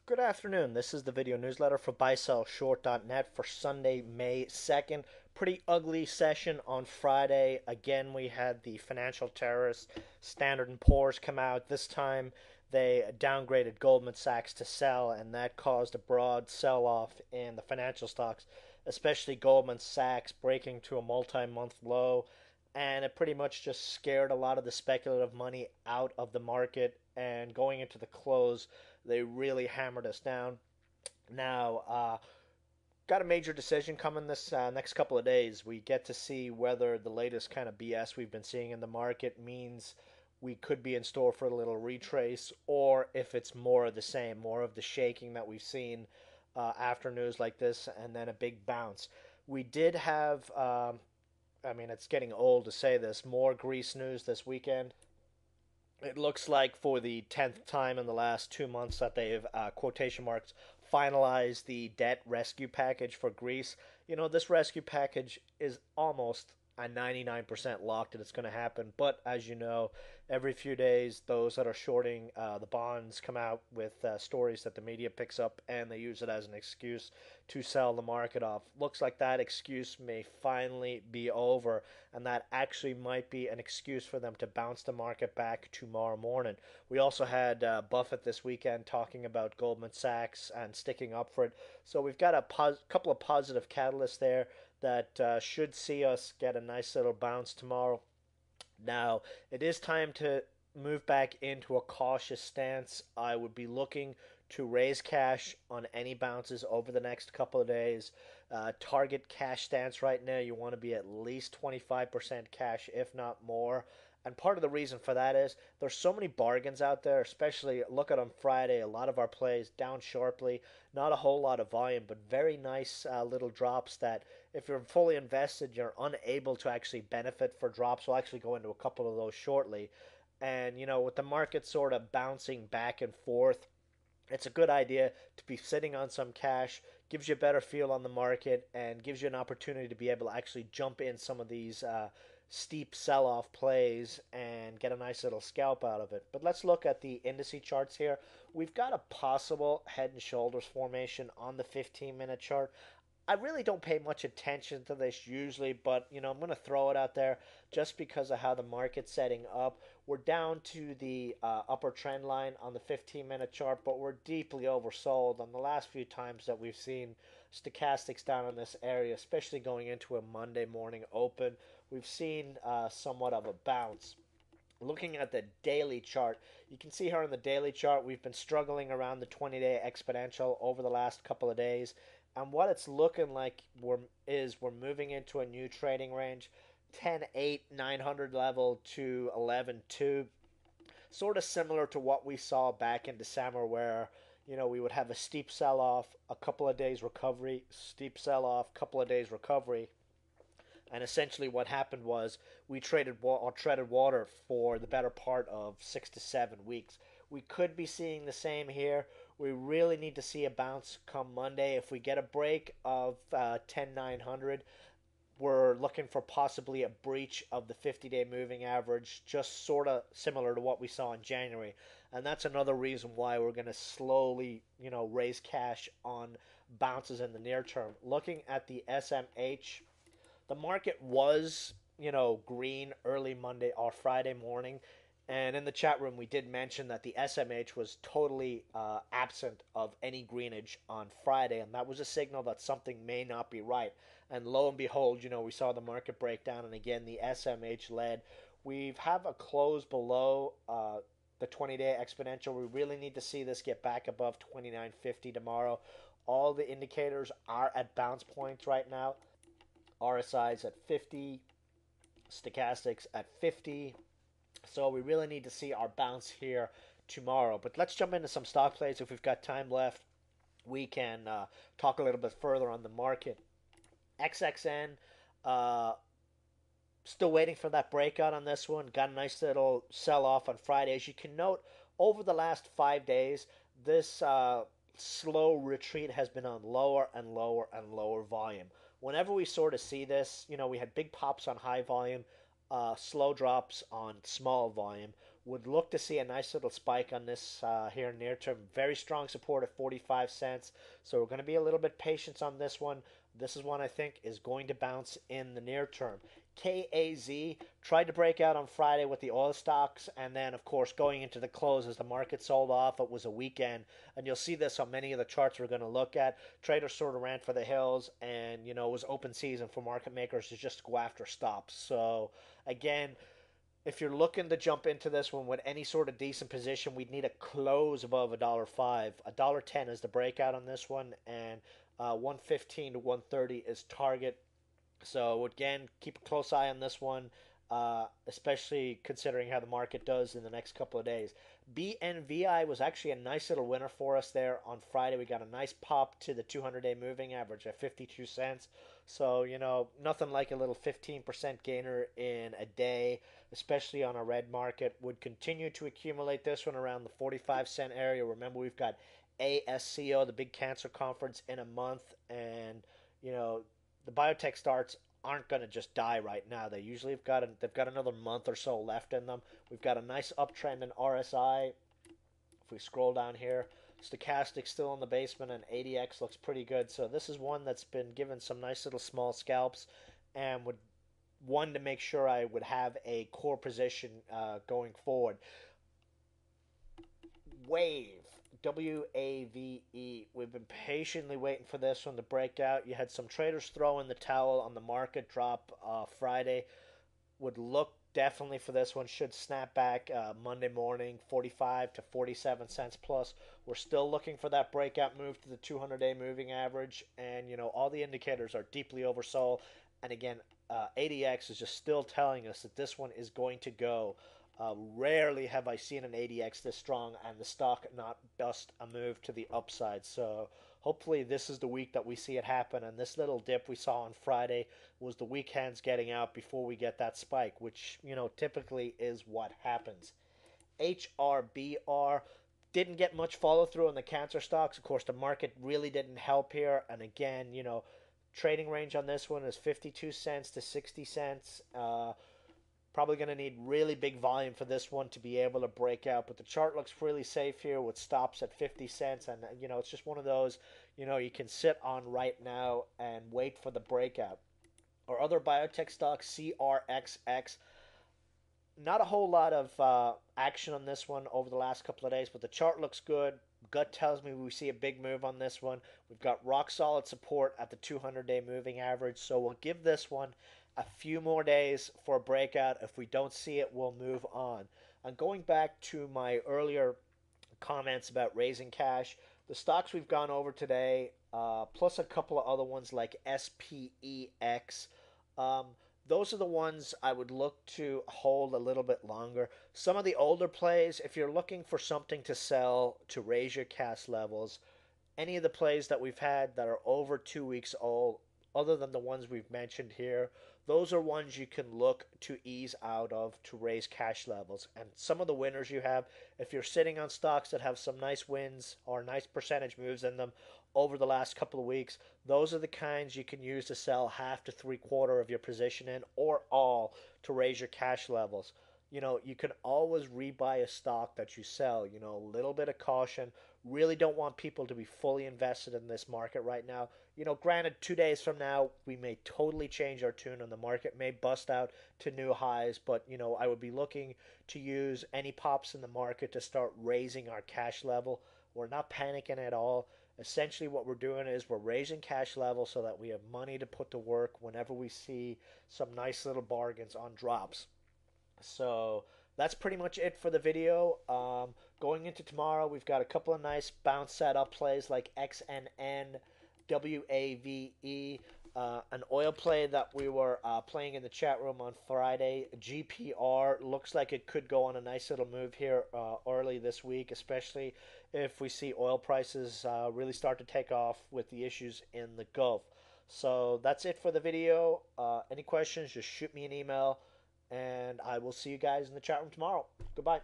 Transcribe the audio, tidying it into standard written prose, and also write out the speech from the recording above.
Good afternoon. This is the video newsletter for buysellshort.net for Sunday, May 2nd. Pretty ugly session on Friday. Again, we had the financial terrorists Standard & Poor's come out. This time they downgraded Goldman Sachs to sell, and that caused a broad sell-off in the financial stocks, especially Goldman Sachs breaking to a multi-month low. And it pretty much just scared a lot of the speculative money out of the market. And going into the close, they really hammered us down. Now, got a major decision coming this next couple of days. We get to see whether the latest kind of BS we've been seeing in the market means we could be in store for a little retrace, or if it's more of the same, more of the shaking that we've seen after news like this, and then a big bounce. We did have, I mean, it's getting old to say this, more Greece news this weekend. It looks like for the 10th time in the last 2 months that they've, quotation marks, finalized the debt rescue package for Greece. You know, this rescue package is almost a 99% locked that it's going to happen. But as you know, every few days, those that are shorting the bonds come out with stories that the media picks up and they use it as an excuse to sell the market off. Looks like that excuse may finally be over, and that actually might be an excuse for them to bounce the market back tomorrow morning. We also had Buffett this weekend talking about Goldman Sachs and sticking up for it. So we've got a couple of positive catalysts there that should see us get a nice little bounce tomorrow. Now, it is time to move back into a cautious stance. I would be looking to raise cash on any bounces over the next couple of days. Target cash stance right now, you want to be at least 25% cash, if not more. And part of the reason for that is there's so many bargains out there, especially look at on Friday, a lot of our plays down sharply, not a whole lot of volume, but very nice little drops that if you're fully invested, you're unable to actually benefit for drops. We'll actually go into a couple of those shortly. And, you know, with the market sort of bouncing back and forth, it's a good idea to be sitting on some cash, gives you a better feel on the market, and gives you an opportunity to be able to actually jump in some of these steep sell-off plays and get a nice little scalp out of it. But let's look at the indice charts here. We've got a possible head and shoulders formation on the 15-minute chart. I really don't pay much attention to this usually, but you know, I'm going to throw it out there just because of how the market's setting up. We're down to the upper trend line on the 15-minute chart, but we're deeply oversold on the last few times that we've seen stochastics down in this area, especially going into a Monday morning open. We've seen somewhat of a bounce. Looking at the daily chart, you can see here on the daily chart, we've been struggling around the 20-day exponential over the last couple of days. And what it's looking like we're moving into a new trading range, 10.8, 900 level to 11.2. Sort of similar to what we saw back in December where, you know, we would have a steep sell-off, a couple of days recovery, steep sell-off, couple of days recovery. And essentially, what happened was we treaded water for the better part of 6 to 7 weeks. We could be seeing the same here. We really need to see a bounce come Monday. If we get a break of 10,900, we're looking for possibly a breach of the 50-day moving average, just sort of similar to what we saw in January. And that's another reason why we're going to slowly, you know, raise cash on bounces in the near term. Looking at the SMH, the market was, you know, green early Monday or Friday morning. And in the chat room, we did mention that the SMH was totally absent of any greenage on Friday. And that was a signal that something may not be right. And lo and behold, you know, we saw the market break down. And again, the SMH led. We have a close below the 20-day exponential. We really need to see this get back above 29.50 tomorrow. All the indicators are at bounce points right now. RSI's at 50, stochastics at 50. So we really need to see our bounce here tomorrow. But let's jump into some stock plays. If we've got time left, we can talk a little bit further on the market. XXN, still waiting for that breakout on this one. Got a nice little sell-off on Friday. As you can note, over the last 5 days, this slow retreat has been on lower and lower and lower volume. Whenever we sort of see this, you know, we had big pops on high volume, slow drops on small volume. Would look to see a nice little spike on this here near term. Very strong support at 45 cents. So we're going to be a little bit patient on this one. This is one I think is going to bounce in the near term. KAZ tried to break out on Friday with the oil stocks, and then, of course, going into the close as the market sold off, it was a weekend. And you'll see this on many of the charts we're going to look at. Traders sort of ran for the hills, and, it was open season for market makers to just go after stops. So, again, if you're looking to jump into this one with any sort of decent position, we'd need a close above $1.05. $1.10 is the breakout on this one, and 115 to 130 is target. So again, keep a close eye on this one, especially considering how the market does in the next couple of days. BNVI was actually a nice little winner for us there on Friday. We got a nice pop to the 200-day moving average at 52 cents. So, nothing like a little 15% gainer in a day, especially on a red market. Would continue to accumulate this one around the 45-cent area. Remember, we've got ASCO, the big cancer conference, in a month, and, the biotech starts aren't going to just die right now. They usually they've got another month or so left in them. We've got a nice uptrend in RSI. If we scroll down here, Stochastic still in the basement, and ADX looks pretty good. So this is one that's been given some nice little small scalps, and would one to make sure I would have a core position going forward. Wave. WAVE. We've been patiently waiting for this one to break out. You had some traders throw in the towel on the market drop Friday. Would look definitely for this one. Should snap back Monday morning, 45 to 47 cents plus. We're still looking for that breakout move to the 200-day moving average. And, all the indicators are deeply oversold. And again, ADX is just still telling us that this one is going to go. Rarely have I seen an ADX this strong and the stock not bust a move to the upside. So hopefully this is the week that we see it happen. And this little dip we saw on Friday was the weak hands getting out before we get that spike, which, typically is what happens. HRBR didn't get much follow through on the cancer stocks. Of course, the market really didn't help here. And again, trading range on this one is 52 cents to 60 cents. Probably going to need really big volume for this one to be able to break out. But the chart looks really safe here with stops at 50 cents. And, it's just one of those, you can sit on right now and wait for the breakout. Our other biotech stock, CRXX. Not a whole lot of action on this one over the last couple of days, but the chart looks good. Gut tells me we see a big move on this one. We've got rock solid support at the 200-day moving average. So we'll give this one a few more days for a breakout. If we don't see it, we'll move on. And going back to my earlier comments about raising cash, the stocks we've gone over today, plus a couple of other ones like SPEX, those are the ones I would look to hold a little bit longer. Some of the older plays, if you're looking for something to sell to raise your cash levels, any of the plays that we've had that are over 2 weeks old, other than the ones we've mentioned here, those are ones you can look to ease out of to raise cash levels. And some of the winners you have, if you're sitting on stocks that have some nice wins or nice percentage moves in them over the last couple of weeks, those are the kinds you can use to sell half to 3/4 of your position in, or all, to raise your cash levels. You can always rebuy a stock that you sell. A little bit of caution. Really don't want people to be fully invested in this market right now. Granted, 2 days from now, we may totally change our tune and the market may bust out to new highs, but, I would be looking to use any pops in the market to start raising our cash level. We're not panicking at all. Essentially, what we're doing is we're raising cash level so that we have money to put to work whenever we see some nice little bargains on drops. So that's pretty much it for the video. Going into tomorrow, we've got a couple of nice bounce setup plays like XNN, WAVE, an oil play that we were playing in the chat room on Friday. GPR looks like it could go on a nice little move here early this week, especially if we see oil prices really start to take off with the issues in the Gulf. So that's it for the video. Any questions, just shoot me an email. And I will see you guys in the chat room tomorrow. Goodbye.